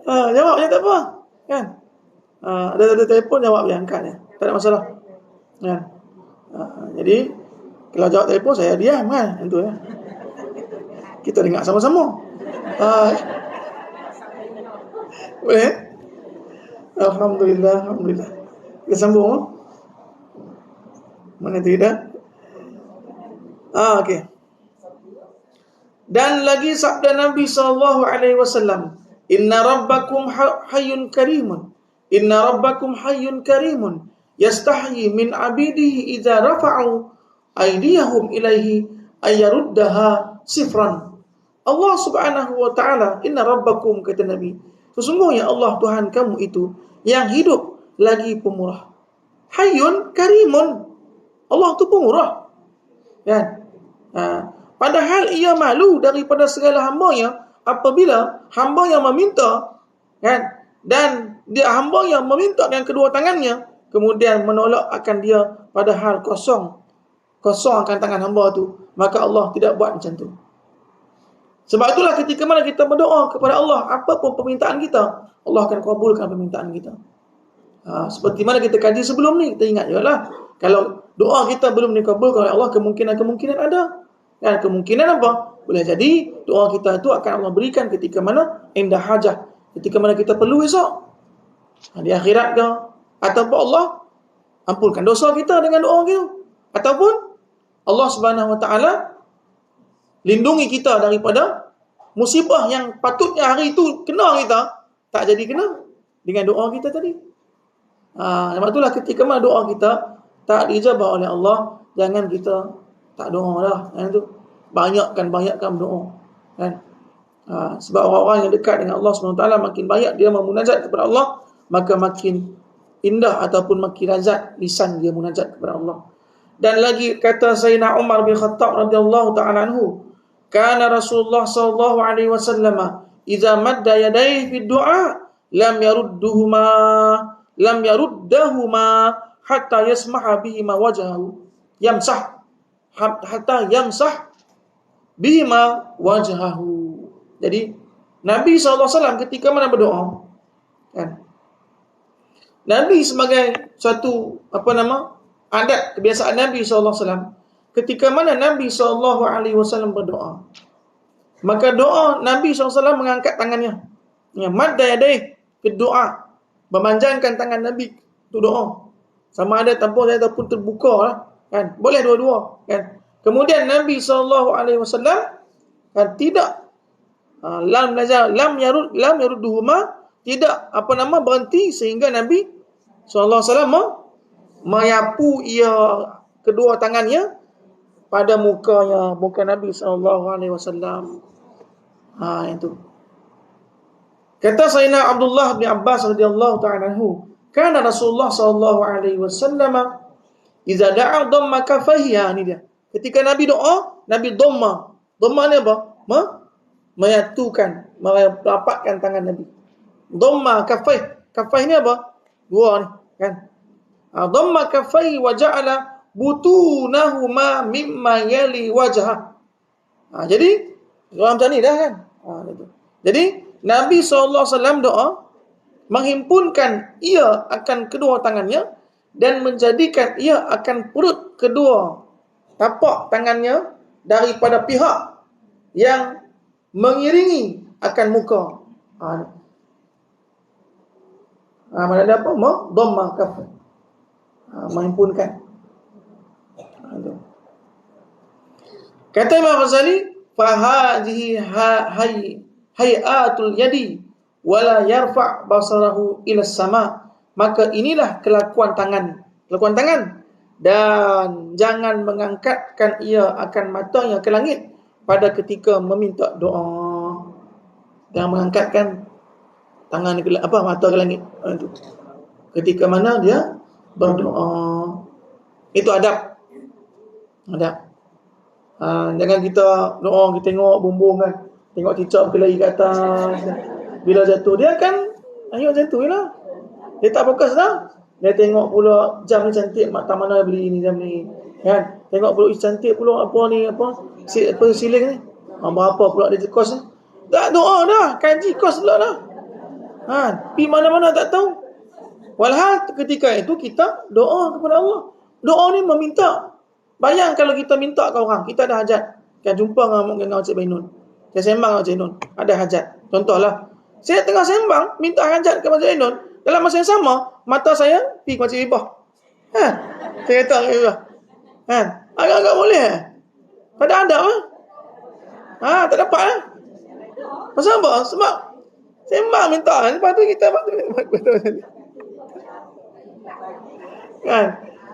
Jawab je tak apa. Kan? Ada telefon, jawab je, angkat je. Tak ada masalah. Kan? Jadi kalau jawab telefon saya diam, kan? Itu ya. Kita dengar sama-sama. Boleh? Alhamdulillah, alhamdulillah. Kita sambung. Mana tidak? Okey. Dan lagi sabda Nabi SAW, Inna rabbakum hayyun karimun. Inna rabbakum hayyun karimun. Yastahyi min abidihi idza rafa'u aydiyahum ilaihi ayyaruddaha sifran. Allah subhanahu wa ta'ala, Inna rabbakum, kata Nabi, sesungguhnya Allah Tuhan kamu itu yang hidup lagi pemurah. Hayyun karimun. Allah itu pemurah. Kan? Padahal ia malu daripada segala hamba-Nya apabila hamba yang meminta, kan, dan dia hamba yang meminta dengan kedua tangannya, kemudian menolak akan dia padahal kosong akan tangan hamba tu, maka Allah tidak buat macam tu. Sebab itulah ketika mana kita berdoa kepada Allah, apapun permintaan kita, Allah akan kabulkan permintaan kita. Seperti mana kita kaji sebelum ni, kita ingat je lah, kalau doa kita belum dikabulkan oleh Allah, kemungkinan ada. Dan kemungkinan apa? Boleh jadi doa kita itu akan Allah berikan ketika mana indah hajah, ketika mana kita perlu esok, di akhirat ke, ataupun Allah ampunkan dosa kita dengan doa gitu, ataupun Allah Subhanahu Wa Taala lindungi kita daripada musibah yang patutnya hari itu kena kita, tak jadi kena dengan doa kita tadi. Sebab itulah ketika mana doa kita tak dijabah oleh Allah, jangan kita tak doa dah, yang tu banyakkan doa, kan? Sebab orang-orang yang dekat dengan Allah SWT, makin banyak dia memunajat kepada Allah, maka makin indah ataupun makin lazat lisan dia munajat kepada Allah. Dan lagi kata Sayyidina Umar bin Khattab radhiyallahu ta'ala anhu, kana Rasulullah sallallahu alaihi wasallam idza madda yadayhi fi du'a lam yaruddahuma hatta yasmaha bihima wajhahu hatta yamsah bihima wajhahu. Jadi Nabi SAW ketika mana berdoa, kan, Nabi sebagai suatu adat kebiasaan Nabi SAW, ketika mana Nabi SAW berdoa, maka doa Nabi SAW mengangkat tangannya, madda yadayhi fi doa, memanjangkan tangan Nabi untuk doa, sama ada tanpa ataupun terbuka lah, kan, boleh dua-dua, kan. Kemudian Nabi SAW kan tidak lam yarudduhuma, tidak berhenti sehingga Nabi SAW menyapu ia kedua tangannya pada muka Nabi SAW. Itu. Kata Sayyidina Abdullah bin Abbas radhiyallahu ta'ala anhu, kana Rasulullah sallallahu alaihi wasallam idza da'a dhamma kaffaihi, ini dia. Ketika Nabi doa, Nabi dhamma. Dhamma ni apa? Menyatukan, merapatkan tangan Nabi. Dhamma kaffaihi. Kaffaihi ni apa? Dua ni, kan? Dhamma kaffaihi wa ja'ala butunahuma mimma yali wajha. Jadi orang macam ni dah, kan? Jadi Nabi SAW doa menghimpunkan ia akan kedua tangannya dan menjadikan ia akan perut kedua tapak tangannya daripada pihak yang mengiringi akan muka. Mana ada apa? Dhamma kaffai. Menghimpunkan. Kata Imam Ghazali, fahadhihi hayatul yadi wala yarfa' basarahu ila sama. Maka inilah kelakuan tangan dan jangan mengangkatkan ia akan matanya ke langit pada ketika meminta doa. Jangan mengangkatkan tangan mata ke langit itu ketika mana dia berdoa. Itu adab. Jangan kita doa kita tengok bumbung, kan, tengok cicak berkelahi ke atas, bila jatuh dia akan ayuh jatuh lah. Dia tak fokus dah. Dia tengok pula jam ni cantik, mak tak mana beli ni jam ni, kan. Tengok pula cantik pula siling ni. Berapa pula dia kos ni. Tak doa dah, kaji kos pula dah. Pergi mana-mana tak tahu. Walhal ketika itu kita doa kepada Allah. Doa ni meminta. Bayang kalau kita minta ke orang, kita ada hajat. Kan jumpa dengan Encik Bainun. Saya sembang dengan Encik Bainun, ada hajat. Contohlah, Saya tengah sembang, minta hajat ke Masjid Ainun. Dalam masa yang sama, mata saya pergi ke Masjid Ibah. Saya kata ke Ibah. Agak-agak boleh. Pada adab tak dapat Pasal apa? Sebab sembang minta. Lepas tu kita kan.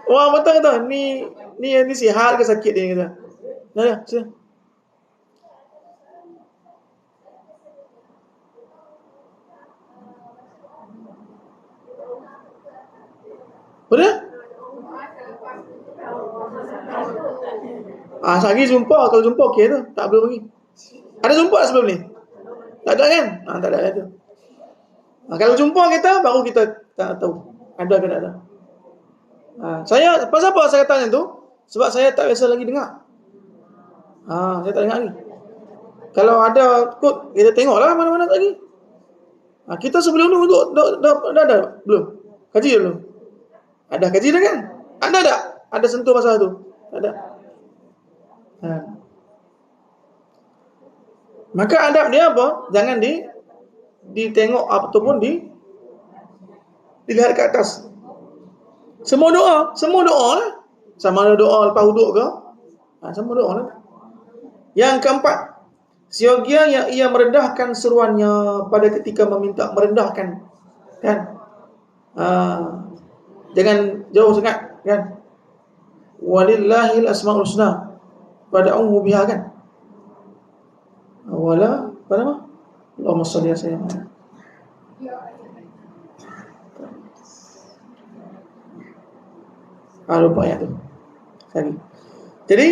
Orang betul kata, ni sihat ke sakit dia kata. Dah, sila. Betul? Sehari jumpa, kalau jumpa okey tu. Tak belum lagi. Ada jumpa sebelum ni? Tak ada kan? Tak ada tu. Kalau jumpa kita, baru kita tak tahu ada ke tak ada. Saya, pasal apa saya tanya tu? Sebab saya tak biasa lagi dengar. Saya tak dengar lagi. Kalau ada kot, kita tengoklah mana-mana lagi. Kita sebelum ni dah ada belum? Kaji belum? Ada kaji dah kan? Ada tak? Ada sentuh masalah tu? Ada. Maka adab dia apa? Jangan ditengok ataupun dilihat ke atas. Semua doa lah. Sama ada doa lepas huduk ke? Semua doa lah. Yang keempat, siogia yang ia merendahkan seruannya pada ketika meminta, merendahkan, kan? Jangan jauh sangat, kan? Walillahil asmaul husna, fad'uhu biha, kan? Apa nama? Allahumma shalli ala sayyidina. Lupa ayat tu. Jadi,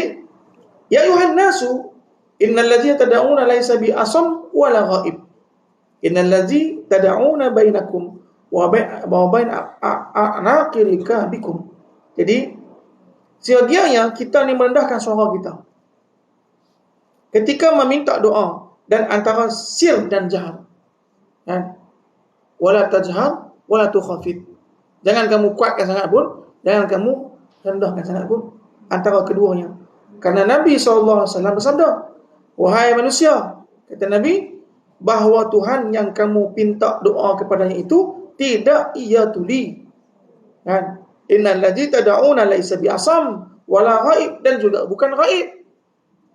ya ayuhan nasu, innal ladzi tad'una laysa bi asam wala ghaib. Innal ladzi tad'una bainakum wa bain a'naqirika bikum. Jadi, seyogianya kita ni merendahkan suara kita ketika meminta doa dan antara sir dan jahar, kan? Wala tajhar wala tukhafit. Jangan kamu kuatkan sangat pun, jangan kamu rendahkan sangat pun, antara keduanya. Karena Nabi SAW bersabda, wahai manusia, kata Nabi, bahawa Tuhan yang kamu pinta doa kepadanya itu tidak ia tuli, kan? Innal ladzi tad'una laysa bi'asam wala ghaib, dan juga bukan ghaib.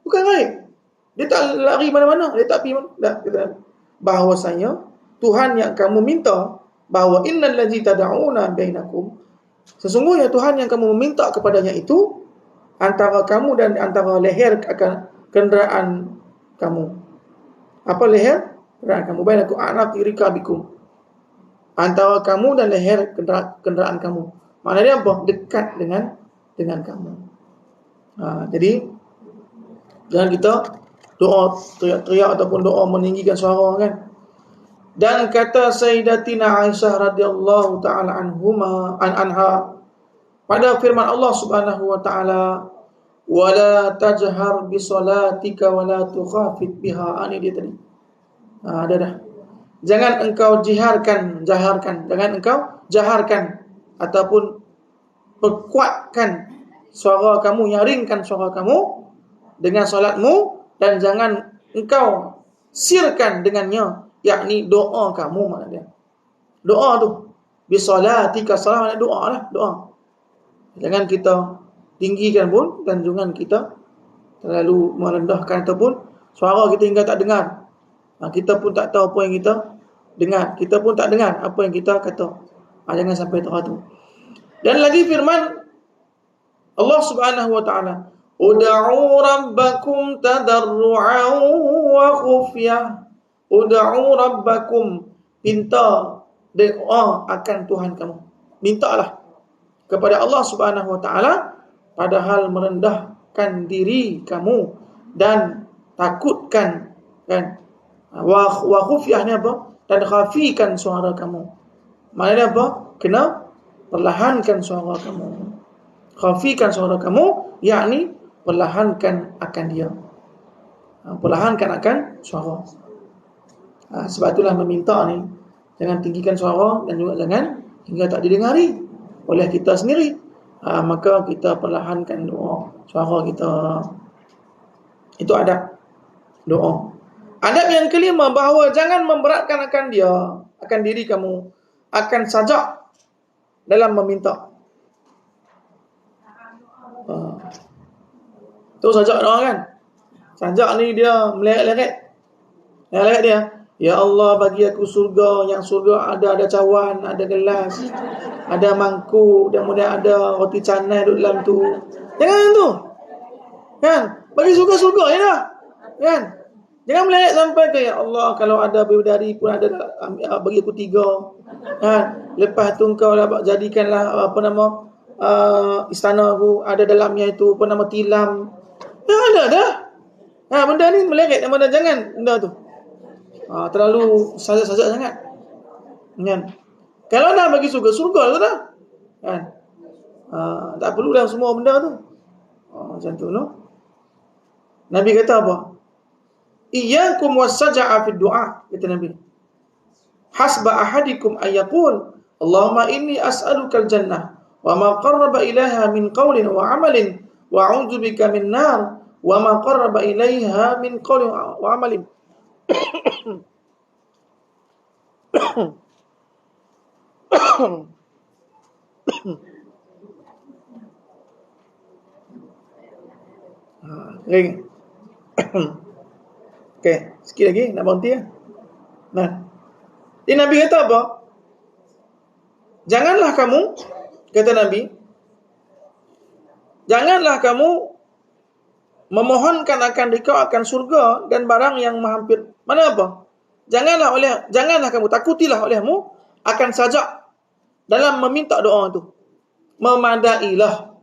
Bukan ghaib. Dia tak lari mana-mana, dia tak pergi mana. Tak. Bahawasanya Tuhan yang kamu minta, bahawa innal ladzi tad'una bainakum, sesungguhnya Tuhan yang kamu meminta kepadanya itu antara kamu dan antara leher akan kenderaan kamu. Apa leher? Kenderaan kamu. Bainakum a'naqirika bikum. Antara kamu dan leher kenderaan kamu. Maknanya apa? Dekat dengan kamu. Jadi jangan kita doa teriak-teriak ataupun doa meninggikan suara, kan? Dan kata Sayyidatina Aisyah radhiyallahu taala anha pada firman Allah Subhanahu wa taala, wala tajhar bi salatika wala tukhafit biha. Ini dia tadi. Dah. Jangan engkau jaharkan, jangan engkau jaharkan ataupun perkuatkan suara kamu, nyaringkan suara kamu dengan solatmu, dan jangan engkau sirkan dengannya, yakni doa kamu. Maknanya doa tu bisalatika, salat maknanya doa lah, doa. Jangan kita tinggikan pun, dan jangan kita terlalu merendahkan ataupun suara kita hingga tak dengar. Kita pun tak tahu apa yang kita dengar, kita pun tak dengar apa yang kita kata. Jangan sampai terhatu. Dan lagi firman Allah Subhanahu wa taala, ud'u rabbakum tadarru'an wa khufyah. Ud'u rabbakum, minta doa akan Tuhan kamu. Mintalah kepada Allah Subhanahu wa taala padahal merendahkan diri kamu dan takutkan, kan? Wa khufyah ni apa? Dan khafikan suara kamu. Maknanya apa? Kena perlahankan suara kamu. Khafikan suara kamu, yakni perlahankan akan dia. Perlahankan akan suara. Sebab itulah meminta ni, jangan tinggikan suara dan juga jangan hingga tak didengari oleh kita sendiri. Maka kita perlahankan doa suara kita. Itu adab doa. Adab yang kelima, bahawa jangan memberatkan akan diri kamu, akan sajak dalam meminta. Tu sajak doa kan. Sajak ni dia meleret dia. Ya Allah, bagi aku surga, yang surga ada cawan, ada gelas, ada mangkuk, dan kemudian ada roti canai duduk dalam tu. Jangan tu. Kan? Bagi surga je dah. Kan? Jangan meleret sampai ke, ya Allah, kalau ada bidadari pun ada, bagi aku 3. Kan? Lepas tu kau jadikanlah istana aku ada dalamnya itu tilam. Dah ada dah. Benda ni meleret, jangan benda tu. Terlalu sajak-sajak sangat. Kan? Kalau dah bagi surga tu dah. Kan? Tak perlu dah semua benda tu. Macam tu no. Nabi kata apa? Iyyakum was-saj'a fi du'a, kata Nabi. Hasba ahadikum ayyaqul Allahumma inni as'aluka al-jannah wa ma qarraba ilaiha min qawlin wa 'amalin wa a'udzu bika min nar wa ma qarraba ilaiha min qawlin wa 'amalin. Okey, sikit lagi nak berhenti ya. Nah. Jadi Nabi kata apa? Janganlah kamu, kata Nabi, janganlah kamu memohonkan akan dikau akan surga dan barang yang menghampir. Mana apa? Janganlah kamu, takutilah olehmu akan sajak dalam meminta doa itu. Memadailah.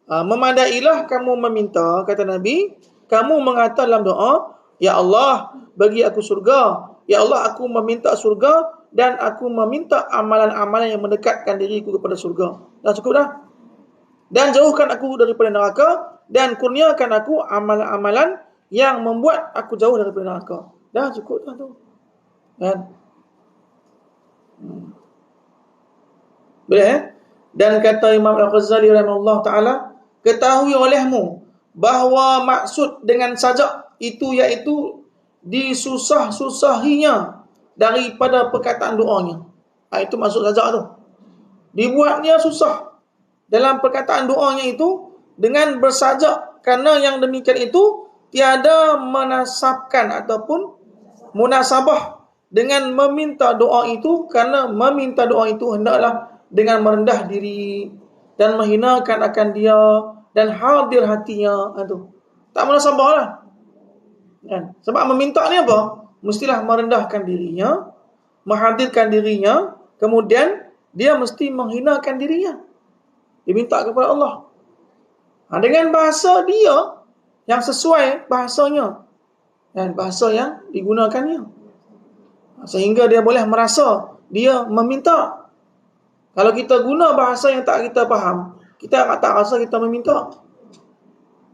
Memadailah kamu meminta, kata Nabi, kamu mengatakan dalam doa, ya Allah, bagi aku surga. Ya Allah, aku meminta surga dan aku meminta amalan-amalan yang mendekatkan diriku kepada surga. Dah cukup dah. Dan jauhkan aku daripada neraka dan kurniakan aku amalan-amalan yang membuat aku jauh daripada neraka. Dah cukup dah tu. Kan? Boleh Dan kata Imam Al-Ghazali rahimahullah ta'ala, ketahui olehmu bahawa maksud dengan sajak itu iaitu disusah-susahinya daripada perkataan doanya. Itu maksud sajak tu. Dibuatnya susah dalam perkataan doanya itu dengan bersajak, kerana yang demikian itu tiada menasabkan ataupun munasabah dengan meminta doa itu, kerana meminta doa itu hendaklah dengan merendah diri dan menghinakan akan dia dan hadir hatinya. Itu tak munasabah lah. Kan? Sebab meminta ni apa? Mestilah merendahkan dirinya, menghadirkan dirinya, kemudian dia mesti menghinakan dirinya. Dia minta kepada Allah. Dengan bahasa dia yang sesuai bahasanya dan bahasa yang digunakannya. Sehingga dia boleh merasa dia meminta. Kalau kita guna bahasa yang tak kita faham, kita tak rasa kita meminta.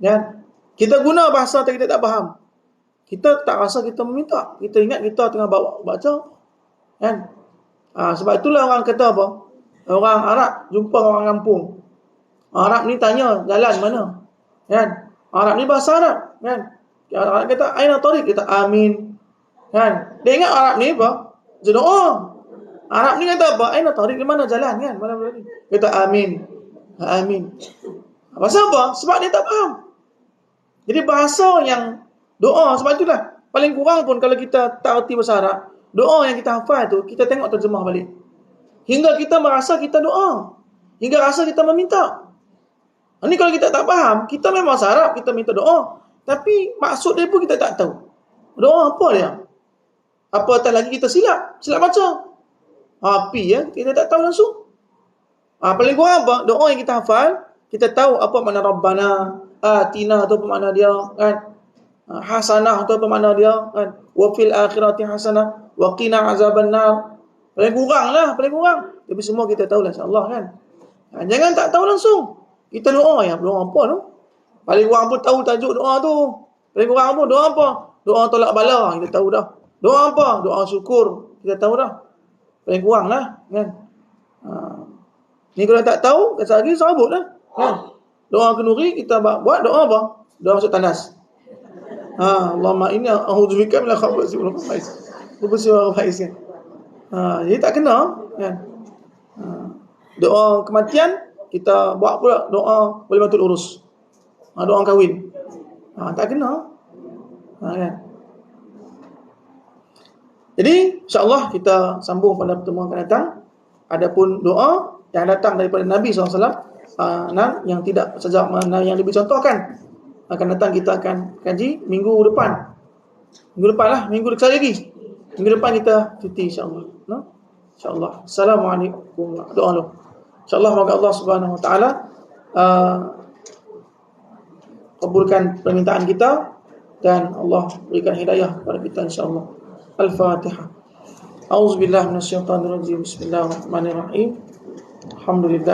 Kan? Kita guna bahasa yang kita tak faham, kita tak rasa kita meminta. Kita ingat kita tengah baca. Kan? Sebab itulah orang kata apa? Orang Arab jumpa orang kampung. Arab ni tanya jalan mana. Kan? Arab ni bahasa Arab. Kan? Arab kata aina tariq, kita amin. Kan? Dia ingat Arab ni apa? Doa. Arab ni kata apa? Aina tariq, di mana jalan kan? Mana ni? Kata amin. Amin. Pasal apa? Sebab dia tak faham. Jadi bahasa yang doa, sebab itulah paling kurang pun kalau kita tak erti bahasa Arab, doa yang kita hafal tu kita tengok terjemah balik. Hingga kita merasa kita doa, hingga rasa kita meminta. Ini kalau kita tak faham, kita memang bahasa Arab, kita minta doa, tapi maksud dia pun kita tak tahu. Doa apa dia? Apatah lagi kita silap baca. Api ya, kita tak tahu langsung. Paling kurang apa? Doa yang kita hafal, kita tahu apa makna Rabbana, Atina tu apa makna dia, kan? Hasanah tu apa makna dia, kan? Wa fil akhirati hasanah wa qina azabannar. Paling kurang. Tapi semua kita tahu lah insya-Allah, kan? Jangan tak tahu langsung. Kita doa apa tu? Paling kurang pun tahu tajuk doa tu. Paling kurang pun doa apa? Doa tolak bala, kita tahu dah. Doa apa? Doa syukur, kita tahu dah. Paling kurang lah, kan? Ni kalau tak tahu, kata lagi sabut lah, kan? Doa kenuri kita buat doa apa? Doa masuk tandas. Allahumma inni a'udzubika minal khaba'is wal khaba'is. Khaba'is wal khaba'is kan. Jadi tak kena kan. Doa kematian kita buat pula doa walimatul urus. Doa kahwin. Tak kena. Kan. Jadi insya-Allah kita sambung pada pertemuan akan datang. Adapun doa yang datang daripada Nabi SAW yang tidak sejak mana yang dicontohkan akan datang, kita akan kaji minggu depan. Minggu depan lah, minggu sekali lagi. Minggu depan kita cuti insya-Allah. InsyaAllah. Assalamualaikum. Doa dulu. InsyaAllah semoga Allah Subhanahu Wa Taala kabulkan permintaan kita dan Allah berikan hidayah kepada kita insyaAllah. Al-Fatihah. A'udzubillahi minasyaitonir rajim. Bismillahirrahmanirrahim. Alhamdulillah.